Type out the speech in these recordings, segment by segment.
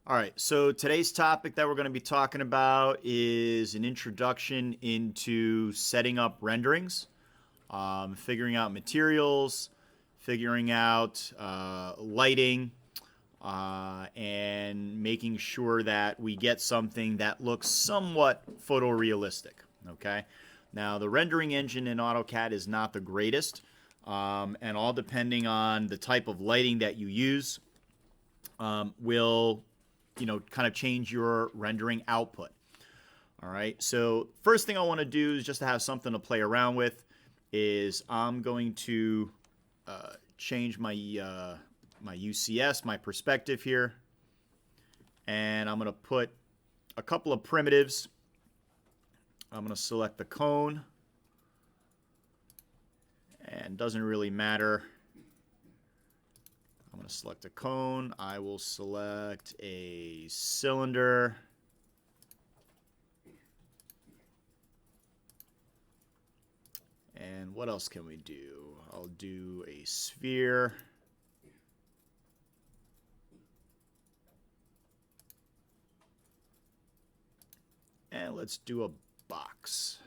All right, so today's topic that we're going to be talking about is an introduction into setting up renderings, figuring out materials, figuring out lighting, and making sure that we get something that looks somewhat photorealistic. Okay, now the rendering engine in AutoCAD is not the greatest, and all depending on the type of lighting that you use will kind of change your rendering output. All right, so first thing I want to do is just to have something to play around with is I'm going to change my my UCS, my perspective here, and I'm going to put a couple of primitives. I'm going to select the cone, and doesn't really matter. I'm going to select a cone. I will select a cylinder. And what else can we do? I'll do a sphere. And let's do a box.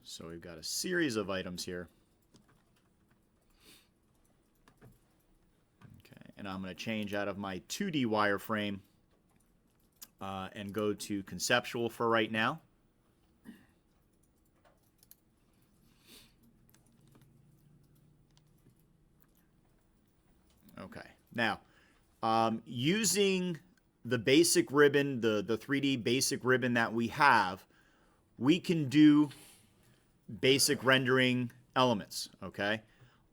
So we've got a series of items here. Okay, and I'm going to change out of my 2D wireframe and go to conceptual for right now. Okay, now using the basic ribbon, the 3D basic ribbon that we have, we can do basic rendering elements, okay?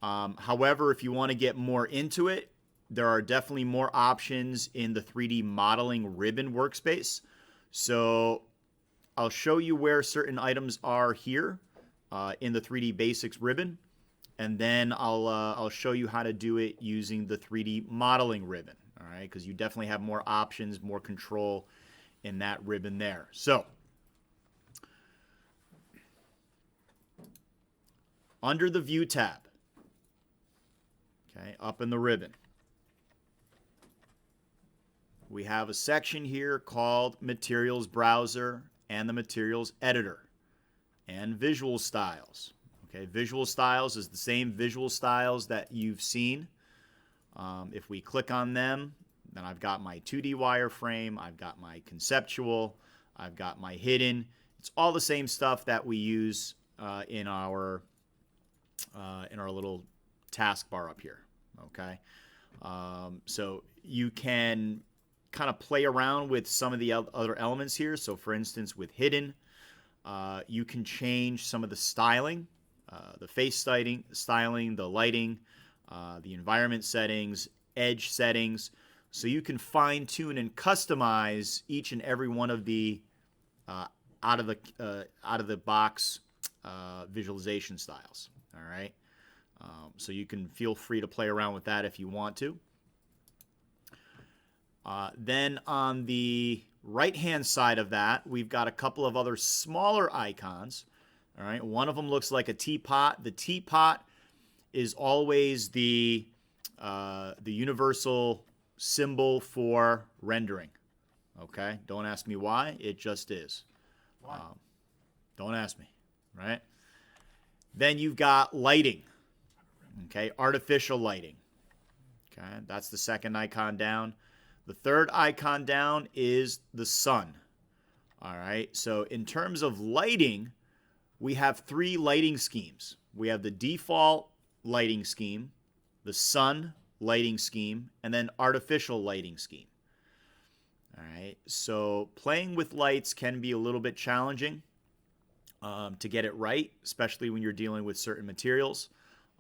However, if you want to get more into it, there are definitely more options in the 3D modeling ribbon workspace. So I'll show you where certain items are here in the 3D basics ribbon, and then I'll show you how to do it using the 3D modeling ribbon, all right? Because you definitely have more options, more control in that ribbon there. So under the View tab, okay, up in the ribbon, we have a section here called Materials Browser and the Materials Editor and Visual Styles. Okay, Visual Styles is the same visual styles that you've seen. If we click on them, then I've got my 2D wireframe, I've got my conceptual, I've got my hidden. It's all the same stuff that we use in our little taskbar up here. Okay, so you can kind of play around with some of the other elements here. So for instance, with hidden, you can change some of the styling, the face styling, the lighting, the environment settings, edge settings. So you can fine tune and customize each and every one of the out of the box visualization styles. All right. So you can feel free to play around with that if you want to. Then on the right-hand side of that, we've got a couple of other smaller icons. All right. One of them looks like a teapot. The teapot is always the universal symbol for rendering. Okay. Don't ask me why. It just is. Why? Don't ask me. Right. Then you've got lighting. Okay. Artificial lighting. Okay. That's the second icon down. The third icon down is the sun. All right. So in terms of lighting, we have three lighting schemes. We have the default lighting scheme, the sun lighting scheme, and then artificial lighting scheme. All right. So playing with lights can be a little bit challenging to get it right, especially when you're dealing with certain materials.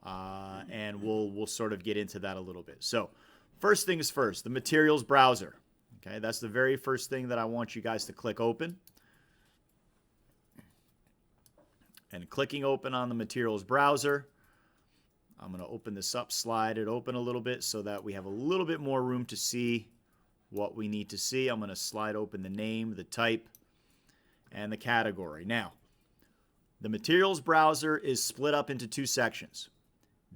And we'll sort of get into that a little bit. So first things first, the materials browser. Okay, that's the very first thing that I want you guys to click open. And clicking open on the materials browser, I'm going to open this up, slide it open a little bit so that we have a little bit more room to see what we need to see. I'm going to slide open the name, the type, and the category. Now, The materials browser is split up into two sections.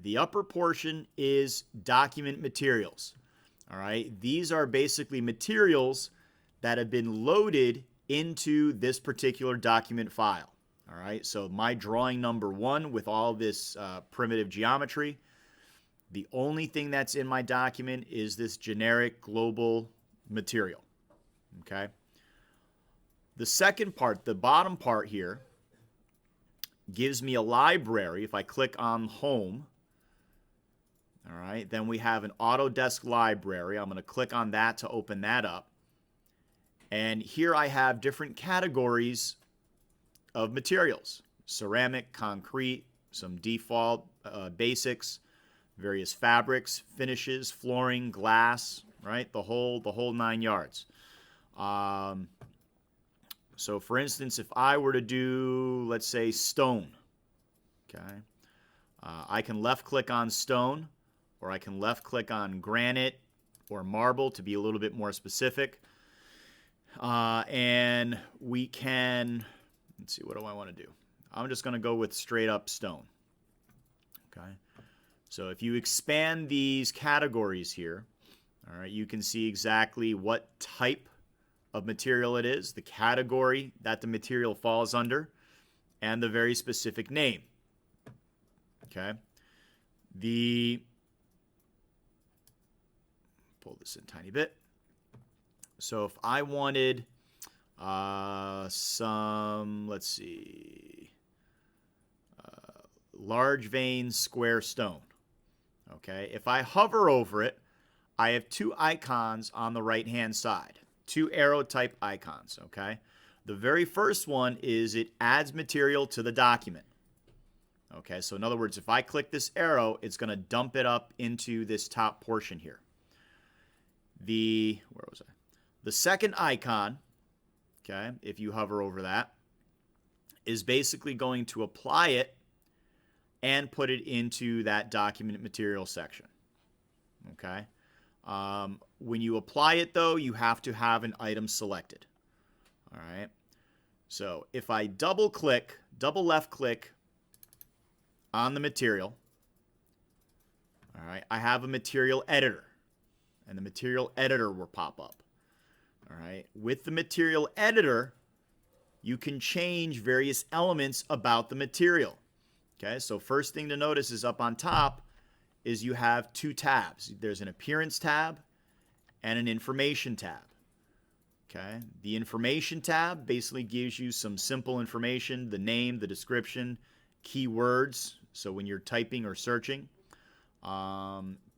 The upper portion is document materials. All right, these are basically materials that have been loaded into this particular document file. All right, so my drawing number 1 with all this primitive geometry, the only thing that's in my document is this generic global material. Okay. The second part, the bottom part here, gives me a library. If I click on home, all right, then we have an Autodesk library. I'm going to click on that to open that up. And here I have different categories of materials: ceramic, concrete, some default basics, various fabrics, finishes, flooring, glass, right? The whole 9 yards. So for instance, if I were to do, let's say, stone, okay, I can left click on stone, or I can left click on granite or marble to be a little bit more specific. And we can, let's see, what do I want to do? I'm just going to go with straight up stone. Okay. So if you expand these categories here, all right, you can see exactly what type of material it is, the category that the material falls under, and the very specific name. Okay. Pull this in a tiny bit. So if I wanted some, let's see, large vein square stone. Okay. If I hover over it, I have two icons on the right hand side, two arrow type icons. Okay. The very first one is it adds material to the document. Okay. So in other words, if I click this arrow, it's going to dump it up into this top portion here. Where was I? The second icon, okay, if you hover over that, is basically going to apply it and put it into that document material section. Okay. When you apply it, though, you have to have an item selected. All right. So if I double left click on the material, all right, I have a material editor, and the material editor will pop up. All right. With the material editor, you can change various elements about the material. Okay. So first thing to notice is up on top is you have two tabs. There's an appearance tab and an information tab. Okay. The information tab basically gives you some simple information, the name, the description, keywords. So when you're typing or searching,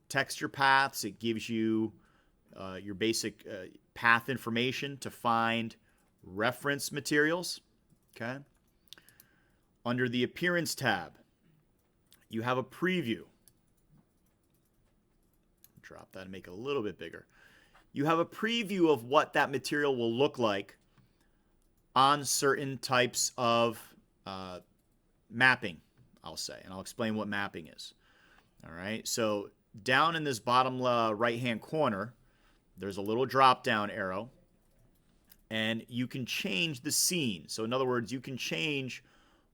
texture paths, it gives you your basic path information to find reference materials. Okay. Under the appearance tab, you have a preview. Drop that and make it a little bit bigger. You have a preview of what that material will look like on certain types of mapping, I'll say. And I'll explain what mapping is. All right. So down in this bottom right-hand corner, there's a little drop-down arrow, and you can change the scene. So in other words, you can change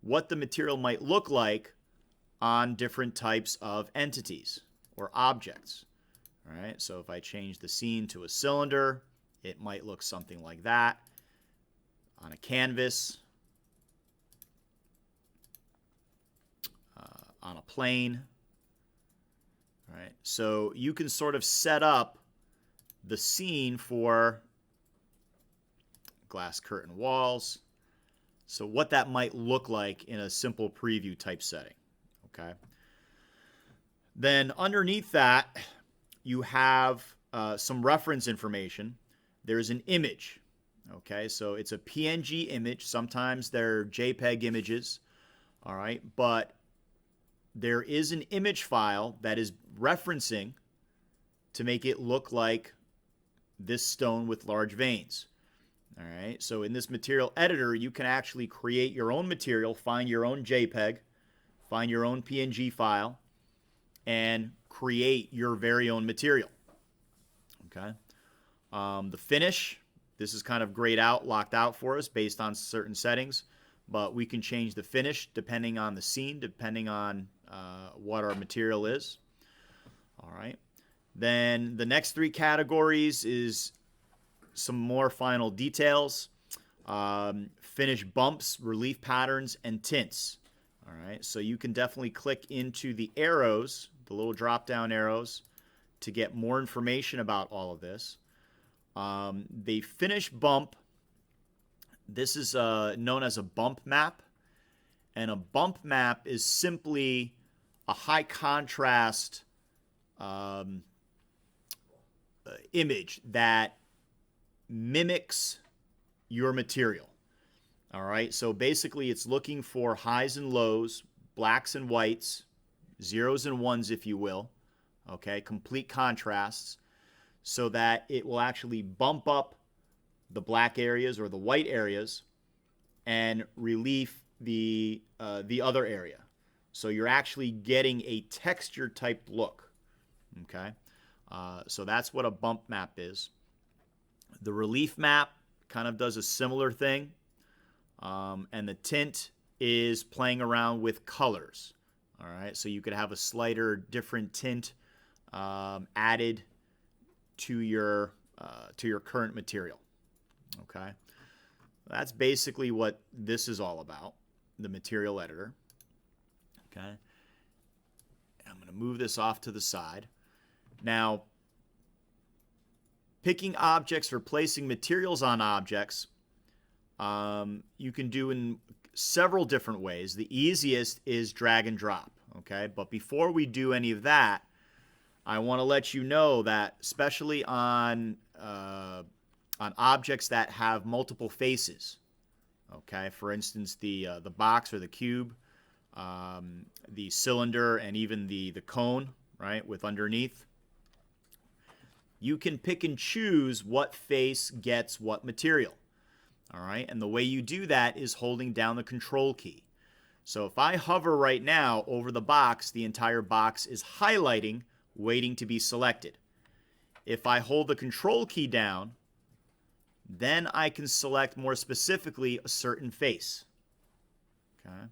what the material might look like on different types of entities or objects. All right, so if I change the scene to a cylinder, it might look something like that. On a canvas, on a plane. All right, so you can sort of set up the scene for glass curtain walls. So what that might look like in a simple preview type setting. Okay. Then underneath that, you have some reference information. There's an image. Okay, so it's a PNG image. Sometimes they're JPEG images. All right, but there is an image file that is referencing to make it look like this stone with large veins. All right, so in this material editor, you can actually create your own material, find your own JPEG, find your own PNG file, and create your very own material. Okay. The finish, this is kind of grayed out, locked out for us based on certain settings. but we can change the finish depending on the scene, depending on what our material is. All right. Then the next three categories is some more final details. Finish bumps, relief patterns, and tints. All right, so you can definitely click into the arrows, the little drop-down arrows, to get more information about all of this. The finish bump, this is known as a bump map, and a bump map is simply a high contrast image that mimics your material. All right, so basically it's looking for highs and lows, blacks and whites, zeros and ones, if you will, okay, complete contrasts, so that it will actually bump up the black areas or the white areas and relief the other area. So you're actually getting a texture type look, okay? So that's what a bump map is. The relief map kind of does a similar thing. And the tint is playing around with colors. All right, so you could have a slighter different tint added to your current material. Okay, that's basically what this is all about, the material editor. Okay, I'm going to move this off to the side. Now, picking objects or placing materials on objects, you can do in several different ways. The easiest is drag and drop, okay? But before we do any of that, I want to let you know that especially on objects that have multiple faces, okay? For instance, the box or the cube, the cylinder, and even the cone, right, with underneath. You can pick and choose what face gets what material. All right, and the way you do that is holding down the control key. So if I hover right now over the box, the entire box is highlighting, waiting to be selected. If I hold the control key down, then I can select more specifically a certain face. Okay.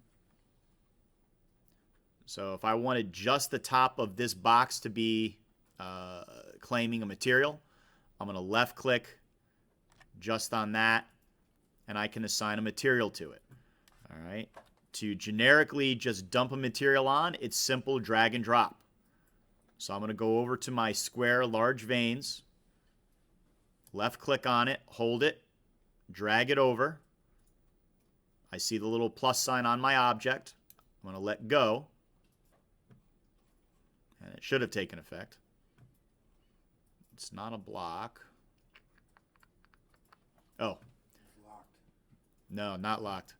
So if I wanted just the top of this box to be claiming a material, I'm going to left click just on that, and I can assign a material to it. All right. To generically just dump a material on, it's simple drag and drop. So I'm going to go over to my square large veins, left click on it, hold it, drag it over. I see the little plus sign on my object. I'm going to let go, and it should have taken effect. It's not a block. Oh. No, not locked.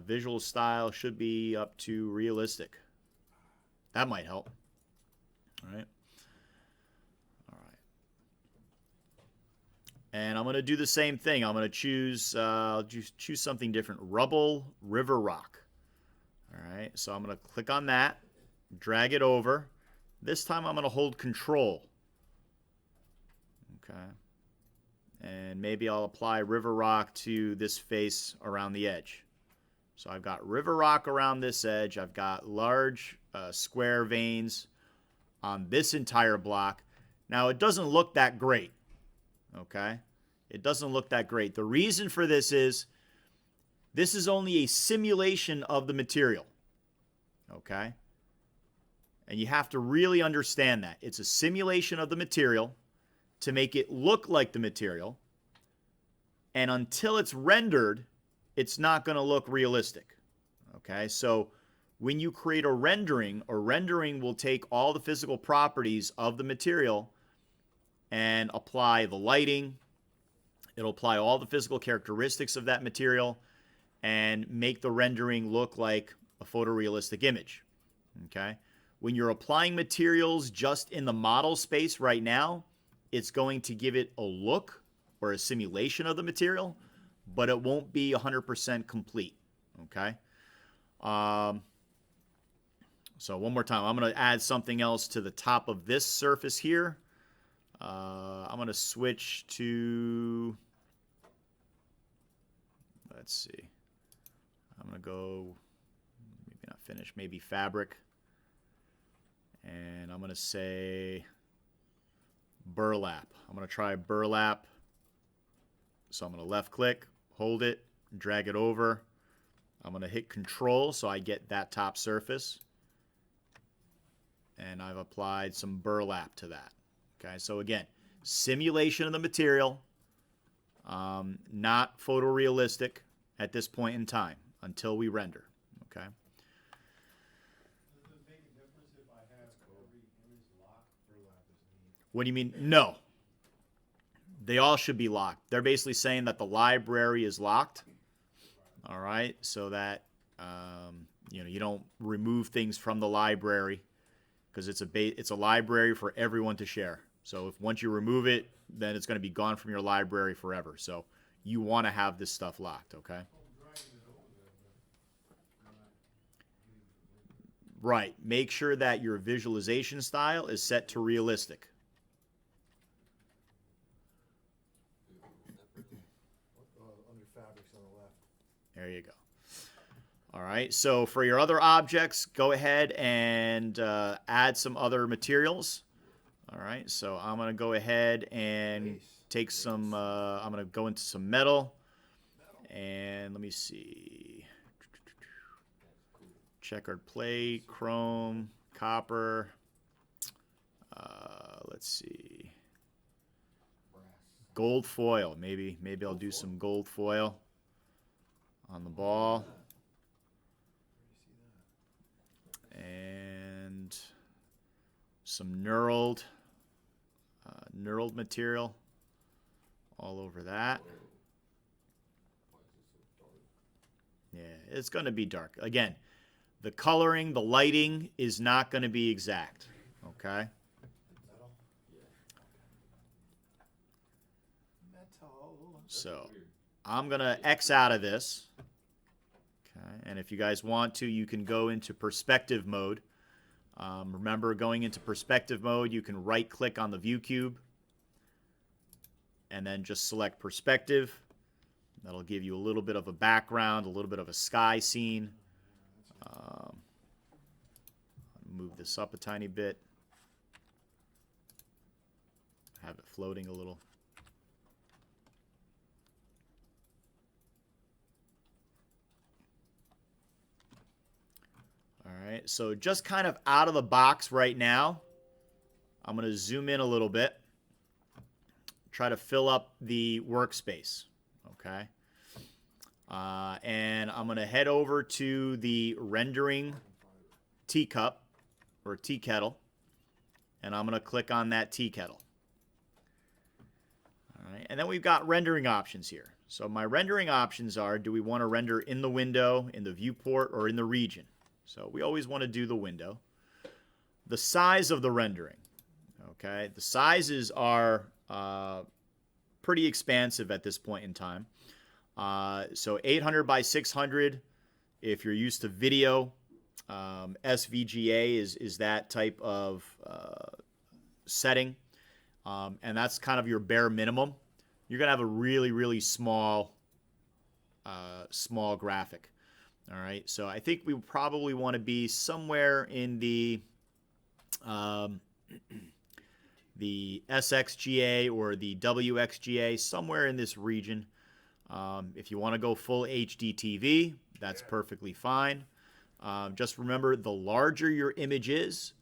Visual style should be up to realistic. That might help. All right. All right. And I'm going to do the same thing. I'm going to choose choose something different. Rubble, river rock. All right. So I'm going to click on that, drag it over. This time I'm going to hold control. Okay. And maybe I'll apply river rock to this face around the edge. So I've got river rock around this edge. I've got large square veins on this entire block. Now, it doesn't look that great, okay? It doesn't look that great. The reason for this is only a simulation of the material, okay? And you have to really understand that. It's a simulation of the material to make it look like the material, and until it's rendered, it's not going to look realistic. Okay, so when you create a rendering will take all the physical properties of the material and apply the lighting. It'll apply all the physical characteristics of that material and make the rendering look like a photorealistic image. Okay, when you're applying materials just in the model space right now, it's going to give it a look or a simulation of the material, but it won't be 100% complete. Okay. So one more time, I'm going to add something else to the top of this surface here. I'm going to switch to, let's see, I'm going to go, maybe not finish, maybe fabric. And I'm going to say burlap. I'm going to try burlap. So I'm going to left click, hold it, drag it over. I'm going to hit control so I get that top surface. And I've applied some burlap to that. Okay, so again, simulation of the material, not photorealistic at this point in time until we render. Okay. Does it make a difference if I have every image locked? Burlap is neat. What do you mean? No. They all should be locked. They're basically saying that the library is locked. All right, so that you don't remove things from the library, because it's a library for everyone to share. So if once you remove it, then it's going to be gone from your library forever. So you want to have this stuff locked, okay? Right. Make sure that your visualization style is set to realistic. Under fabrics on the left. There you go. All right, so for your other objects, go ahead and add some other materials. All right, so I'm going to go ahead and take some, I'm going to go into some metal. And let me see. Checkered plate, chrome, copper. Let's see. Gold foil. Maybe I'll do some gold foil on the ball. And some knurled material all over that. Yeah, it's going to be dark. Again, the coloring, the lighting is not going to be exact. Okay? Metal. So I'm going to X out of this. Okay, and if you guys want to, you can go into perspective mode. Remember, going into perspective mode, you can right-click on the view cube and then just select perspective. That'll give you a little bit of a background, a little bit of a sky scene. Move this up a tiny bit. Have it floating a little. All right, so just kind of out of the box right now, I'm going to zoom in a little bit, try to fill up the workspace, okay? And I'm going to head over to the rendering teacup or tea kettle, and I'm going to click on that tea kettle. All right, and then we've got rendering options here. So my rendering options are, do we want to render in the window, in the viewport, or in the region? So we always want to do the window. The size of the rendering, okay? The sizes are pretty expansive at this point in time. So 800 by 600, if you're used to video, SVGA is that type of setting, and that's kind of your bare minimum. You're going to have a really, really small graphic. All right, so I think we probably want to be somewhere in the SXGA or the WXGA, somewhere in this region. If you want to go full HD TV, that's perfectly fine. Just remember, the larger your image is,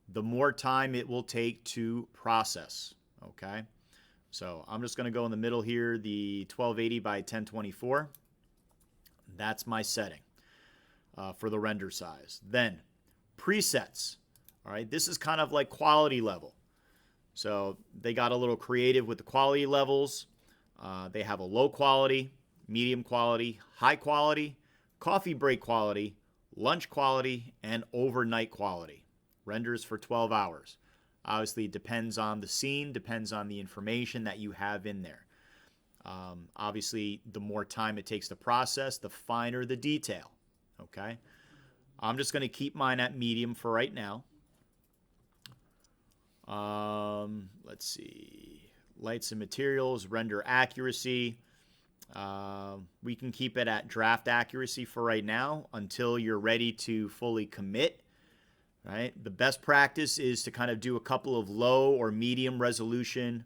the more time it will take to process. Okay, so I'm just going to go in the middle here, the 1280 by 1024. That's my setting for the render size. Then presets. All right, this is kind of like quality level. So they got a little creative with the quality levels. They have a low quality, medium quality, high quality, coffee break quality, lunch quality, and overnight quality. Renders for 12 hours. Obviously, it depends on the scene, depends on the information that you have in there. Obviously, the more time it takes to process, the finer the detail. Okay? I'm just going to keep mine at medium for right now. Let's see. Lights and materials, render accuracy. We can keep it at draft accuracy for right now until you're ready to fully commit. Right? The best practice is to kind of do a couple of low or medium resolution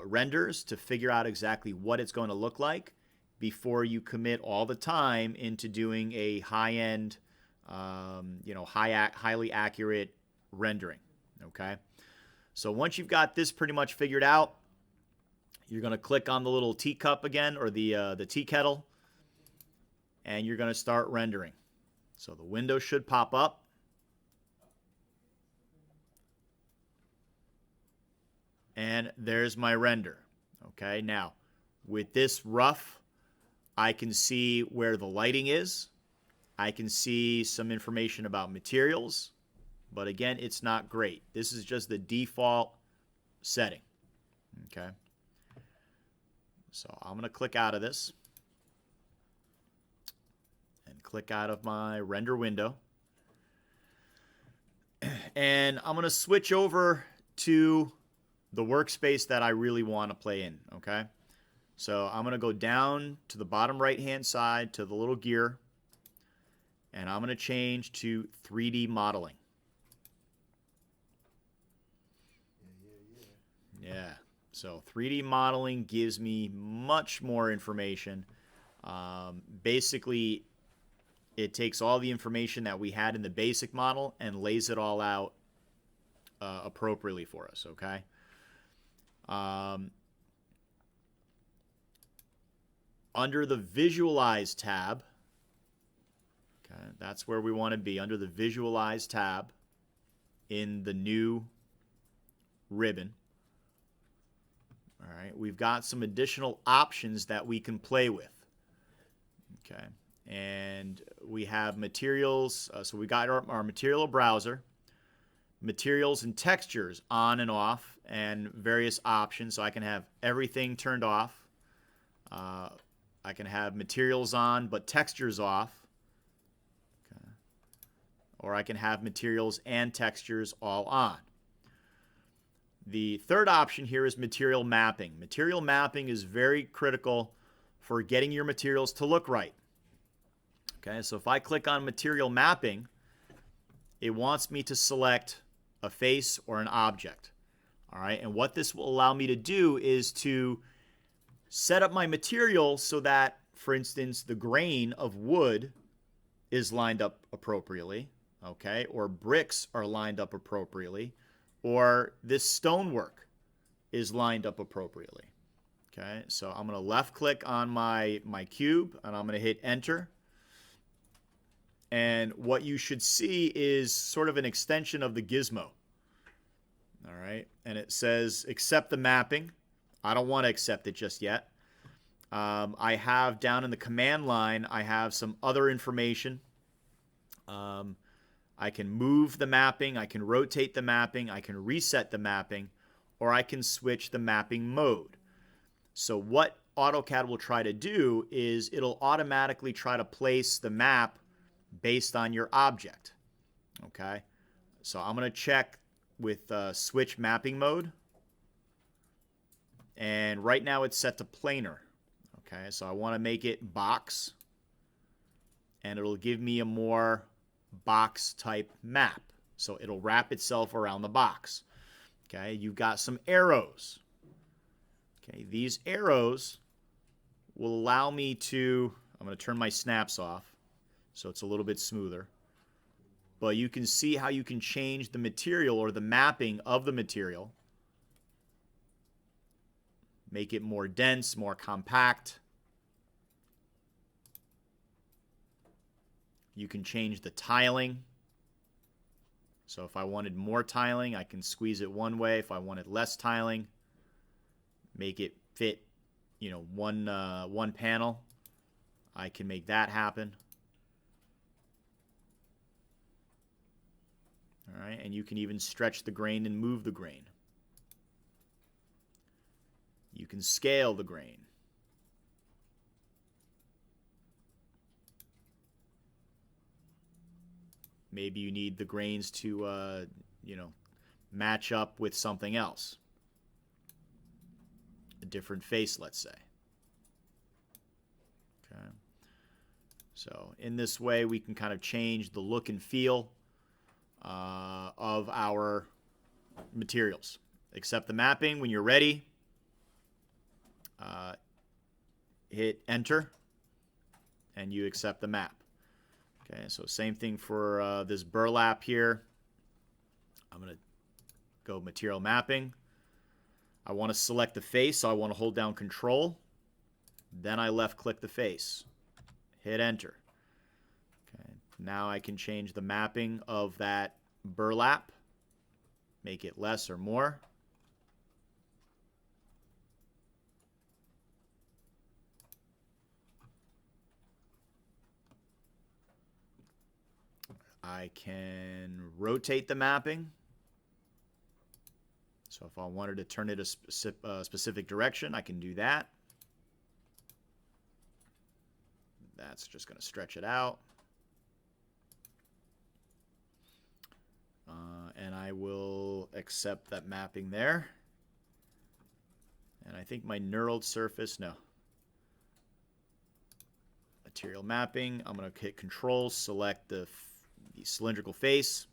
renders to figure out exactly what it's going to look like before you commit all the time into doing a high-end, highly accurate rendering. Okay, so once you've got this pretty much figured out, you're going to click on the little teacup again, or the tea kettle, and you're going to start rendering. So the window should pop up. And there's my render. Okay, now with this rough, I can see where the lighting is. I can see some information about materials. But again, it's not great. This is just the default setting. Okay. So I'm going to click out of this and click out of my render window. And I'm going to switch over to the workspace that I really want to play in, okay? So I'm going to go down to the bottom right-hand side to the little gear, and I'm going to change to 3D modeling. Yeah, so 3D modeling gives me much more information. Basically, it takes all the information that we had in the basic model and lays it all out appropriately for us, okay? Under the Visualize tab, okay, that's where we want to be, under the Visualize tab in the new ribbon. All right, we've got some additional options that we can play with. Okay, and we have materials, so we got our material browser, materials and textures on and off, and various options. So I can have everything turned off. I can have materials on but textures off. Okay. Or I can have materials and textures all on. The third option here is material mapping. Material mapping is very critical for getting your materials to look right. Okay, so if I click on material mapping, it wants me to select a face or an object. All right, and what this will allow me to do is to set up my material so that, for instance, the grain of wood is lined up appropriately, okay, or bricks are lined up appropriately, or this stonework is lined up appropriately. Okay, so I'm going to left click on my cube and I'm going to hit enter. And what you should see is sort of an extension of the gizmo. All right, and it says accept the mapping. I don't want to accept it just yet. I have down in the command line, I have some other information. I can move the mapping, I can rotate the mapping, I can reset the mapping, or I can switch the mapping mode. So what AutoCAD will try to do is it'll automatically try to place the map based on your object. Okay, so I'm going to check with switch mapping mode, and right now it's set to planar. Okay, so I want to make it box, and it'll give me a more box type map, so it'll wrap itself around the box. Okay, you've got some arrows. Okay, these arrows will allow me to, I'm going to turn my snaps off so it's a little bit smoother. But you can see how you can change the material or the mapping of the material. Make it more dense, more compact. You can change the tiling. So if I wanted more tiling, I can squeeze it one way. If I wanted less tiling, make it fit, you know, one panel, I can make that happen. All right, and you can even stretch the grain and move the grain. You can scale the grain. Maybe you need the grains to, match up with something else. A different face, let's say. So in this way, we can kind of change the look and feel of our materials. Accept the mapping. When you're ready, hit enter, and you accept the map. Okay, so same thing for this burlap here. I'm going to go material mapping. I want to select the face, so I want to hold down Control. Then I left click the face. Hit enter. Okay, now I can change the mapping of that burlap. Make it less or more. I can rotate the mapping. So if I wanted to turn it a specific direction, I can do that. That's just going to stretch it out. And I will accept that mapping there. And I think my knurled surface, no. Material mapping, I'm going to hit Control, select the cylindrical face,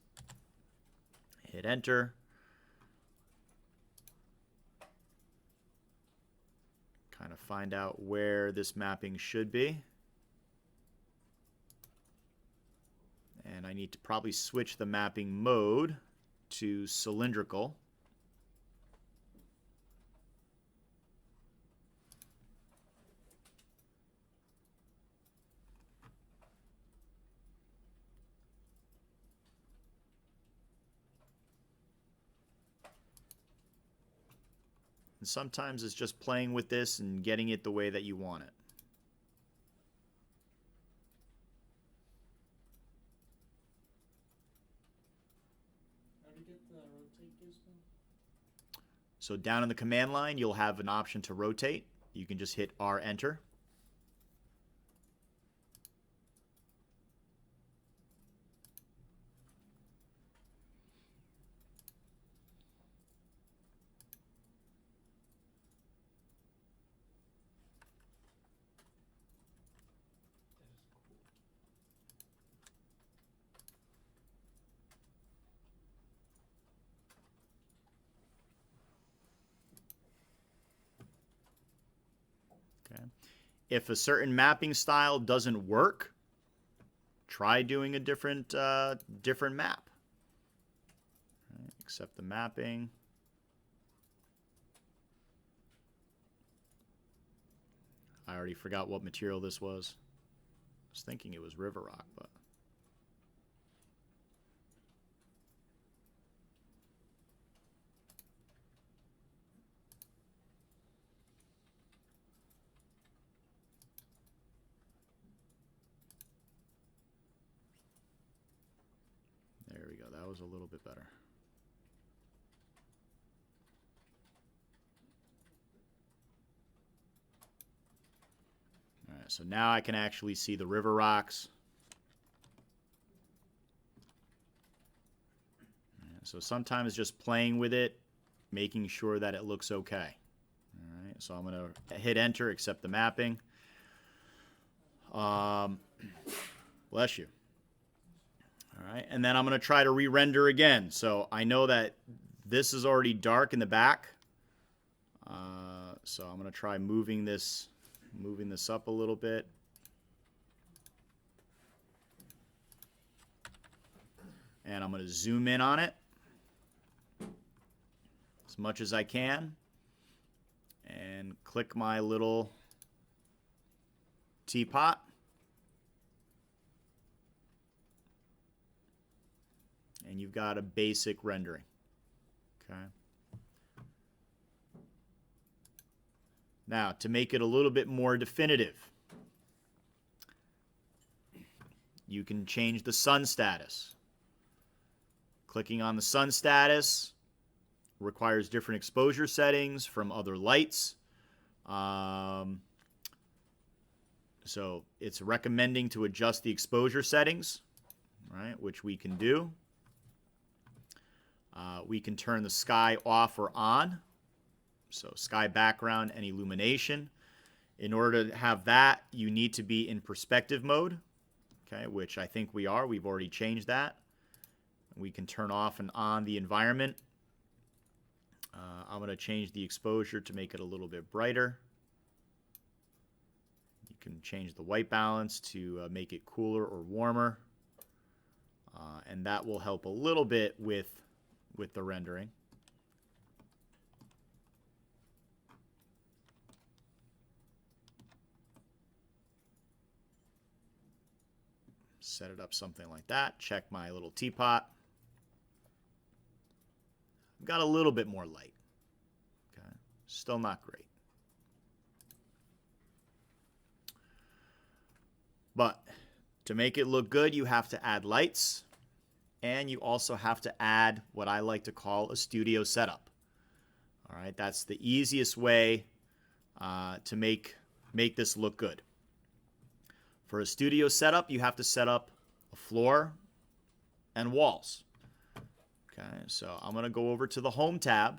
hit enter. Kind of find out where this mapping should be. And I need to probably switch the mapping mode to cylindrical. And sometimes it's just playing with this and getting it the way that you want it. So down in the command line, you'll have an option to rotate. You can just hit R, enter. Okay. If a certain mapping style doesn't work, try doing a different map. Right. Accept the mapping. I already forgot what material this was. I was thinking it was river rock, but there we go. That was a little bit better. All right, so now I can actually see the river rocks. So sometimes just playing with it, making sure that it looks okay. All right, so I'm going to hit enter, accept the mapping. Bless you. All right, and then I'm going to try to re-render again. So I know that this is already dark in the back. So I'm going to try moving this up a little bit. And I'm going to zoom in on it as much as I can. And click my little teapot. And you've got a basic rendering. Okay. Now, to make it a little bit more definitive, you can change the sun status. Clicking on the sun status requires different exposure settings from other lights. So it's recommending to adjust the exposure settings, right, which we can do. We can turn the sky off or on. So sky background and illumination. In order to have that, you need to be in perspective mode. okay, which I think we are. We've already changed that. We can turn off and on the environment. I'm going to change the exposure to make it a little bit brighter. You can change the white balance to make it cooler or warmer. And that will help a little bit with the rendering. Set it up something like that. Check my little teapot. I've got a little bit more light. Okay, still not great. But to make it look good, you have to add lights, and you also have to add what I like to call a studio setup. All right, that's the easiest way to make this look good. For a studio setup, you have to set up a floor and walls. Okay, so I'm going to go over to the Home tab,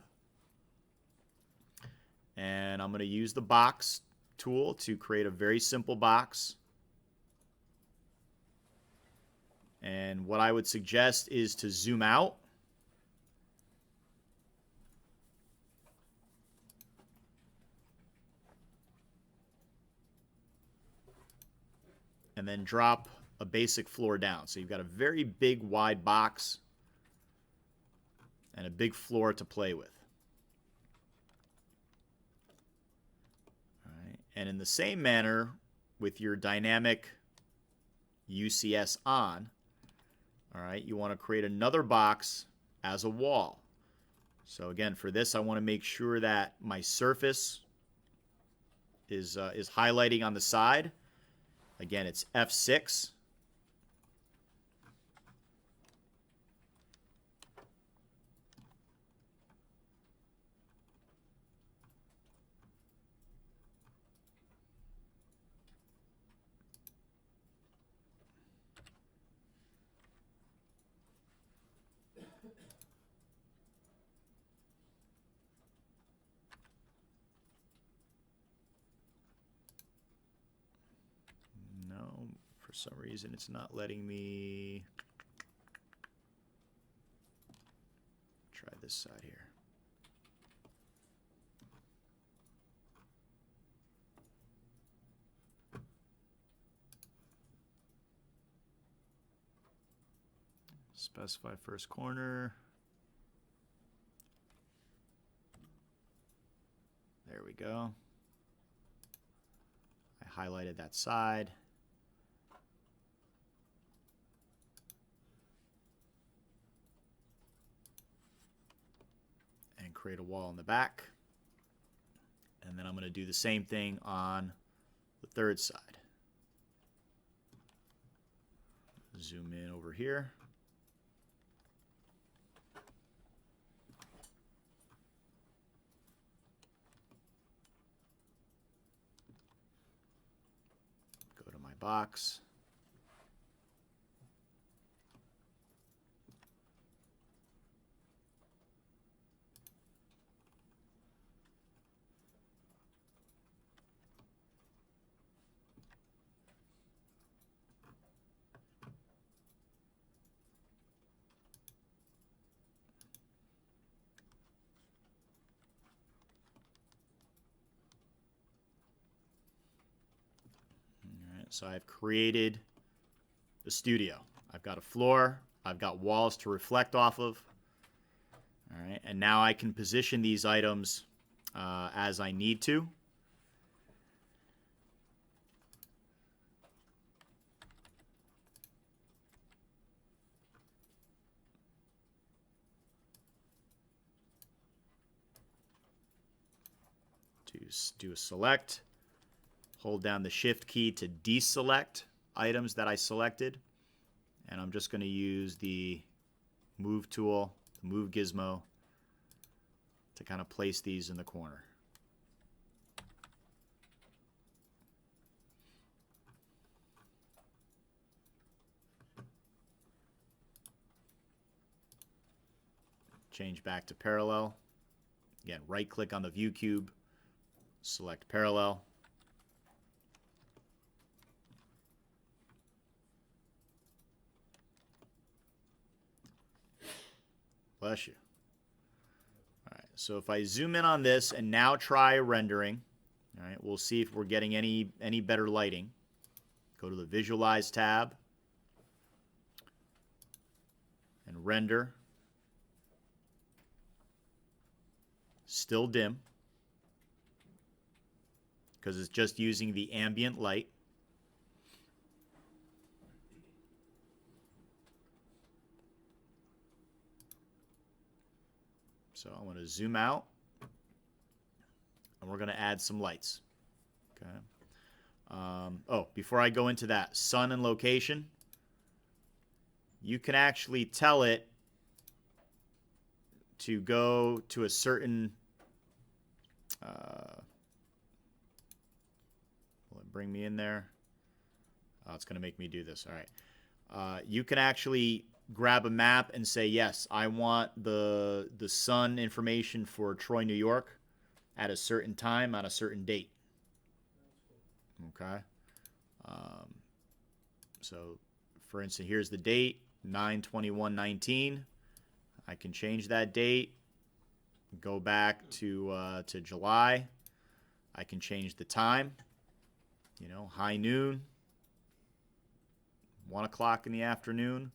and I'm going to use the box tool to create a very simple box. And what I would suggest is to zoom out. And then drop a basic floor down. So you've got a very big, wide box and a big floor to play with. All right. And in the same manner, with your dynamic UCS on, all right, you want to create another box as a wall. So again, for this, I want to make sure that my surface is highlighting on the side. Again, it's F6. For some reason, it's not letting me try this side here. Specify first corner. There we go. I highlighted that side. And create a wall in the back. And then I'm going to do the same thing on the third side. Zoom in over here. Go to my box. So I've created the studio. I've got a floor. I've got walls to reflect off of. All right, and now I can position these items as I need to. To do a select. Hold down the Shift key to deselect items that I selected. And I'm just going to use the Move tool, the Move gizmo, to kind of place these in the corner. Change back to parallel. Again, right-click on the view cube, select parallel. Bless you. All right, so if I zoom in on this and now try rendering, all right, we'll see if we're getting any better lighting. Go to the Visualize tab and render. Still dim because it's just using the ambient light. So I'm going to zoom out, and we're going to add some lights. Okay. Oh, before I go into that, sun and location, you can actually tell it to go to a certain, will it bring me in there? Oh, it's going to make me do this. All right. You can actually grab a map and say, yes, I want the sun information for Troy, New York at a certain time on a certain date. Okay. So, for instance, here's the date, 9/21/19. I can change that date, go back to July. I can change the time, you know, high noon, 1 o'clock in the afternoon,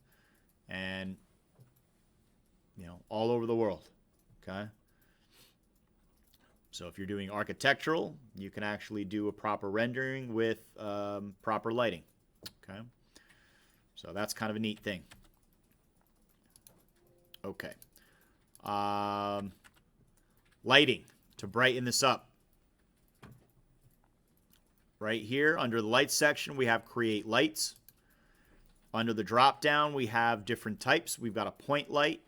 and, you know, all over the world, okay? So if you're doing architectural, you can actually do a proper rendering with proper lighting, okay? So that's kind of a neat thing. Okay. Lighting, to brighten this up. Right here, under the light section, we have create lights. Under the drop down, we have different types. We've got a point light,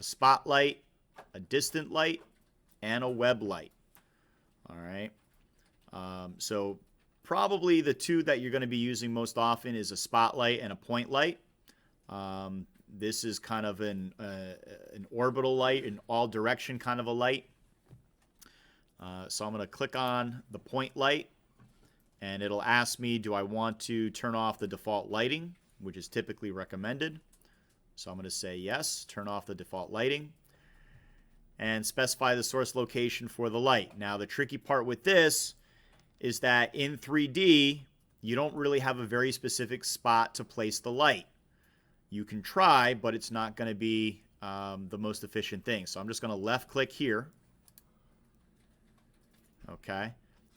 a spotlight, a distant light, and a web light. All right. So probably the two that you're going to be using most often is a spotlight and a point light. This is kind of an orbital light, an all direction kind of a light. So I'm going to click on the point light, and it'll ask me, do I want to turn off the default lighting, which is typically recommended. So I'm going to say yes, turn off the default lighting, and specify the source location for the light. Now, the tricky part with this is that in 3D, you don't really have a very specific spot to place the light. You can try, but it's not going to be the most efficient thing. So I'm just going to left click here. Okay.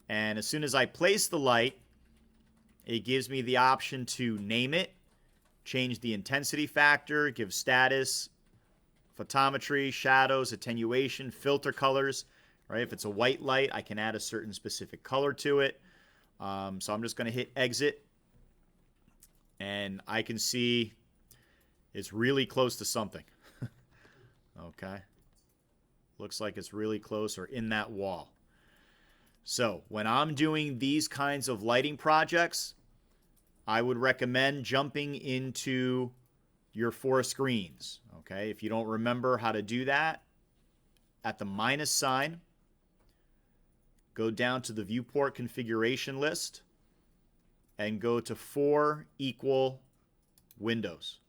And as soon as I place the light, it gives me the option to name it, change the intensity factor, give status, photometry, shadows, attenuation, filter colors. Right? If it's a white light, I can add a certain specific color to it. So I'm just going to hit exit, and I can see it's really close to something. Okay. Looks like it's really close or in that wall. So when I'm doing these kinds of lighting projects, I would recommend jumping into your 4 screens. Okay. If you don't remember how to do that, at the minus sign, go down to the viewport configuration list and go to 4 equal windows.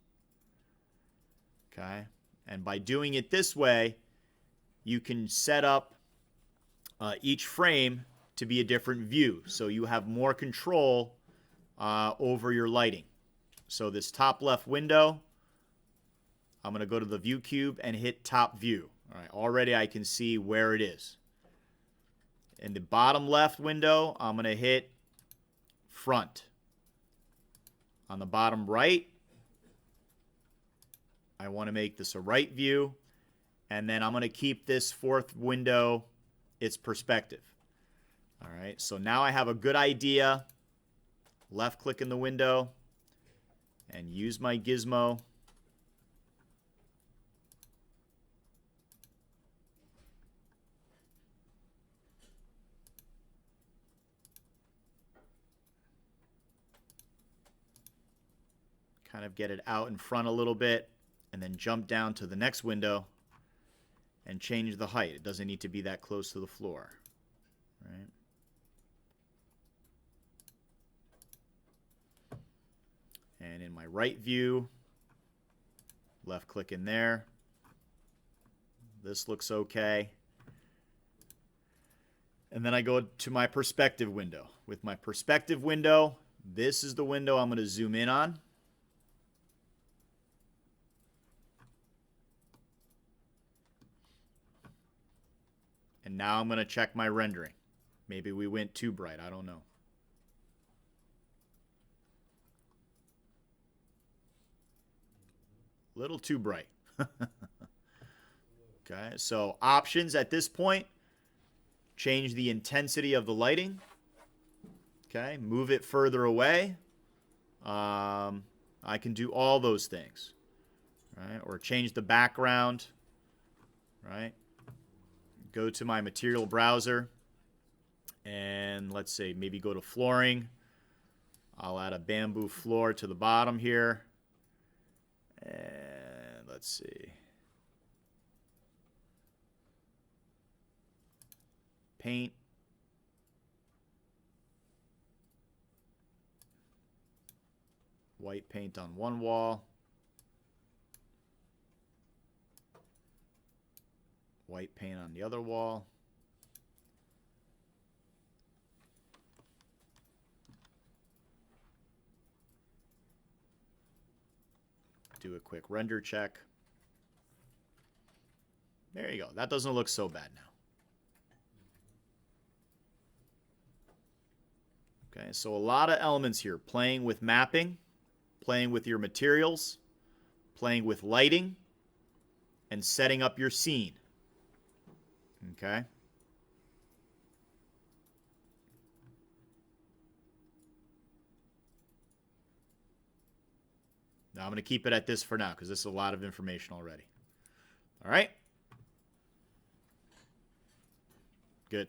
Okay. And by doing it this way, you can set up each frame to be a different view. So you have more control over your lighting. So this top left window, I'm going to go to the view cube and hit top view. All right. Already I can see where it is. In the bottom left window, I'm going to hit front. On the bottom right, I want to make this a right view. And then I'm going to keep this 4th window its perspective. All right, so now I have a good idea. Left click in the window and use my gizmo. Kind of get it out in front a little bit, and then jump down to the next window and change the height. It doesn't need to be that close to the floor. Right? And in my right view, left click in there, This looks okay. And then I go to my perspective window. With my perspective window, this is the window I'm going to zoom in on. And now I'm going to check my rendering. Maybe we went too bright. I don't know. Little too bright. Okay, so options at this point. Change the intensity of the lighting. Okay, move it further away. I can do all those things. Right, or change the background. Right. Go to my material browser. And let's say maybe go to flooring. I'll add a bamboo floor to the bottom here. And let's see. Paint. White paint on one wall. White paint on the other wall. Do a quick render check. There you go. That doesn't look so bad now. Okay, so a lot of elements here. Playing with mapping, playing with your materials, playing with lighting, and setting up your scene. Okay? Now I'm going to keep it at this for now because this is a lot of information already. All right? Good.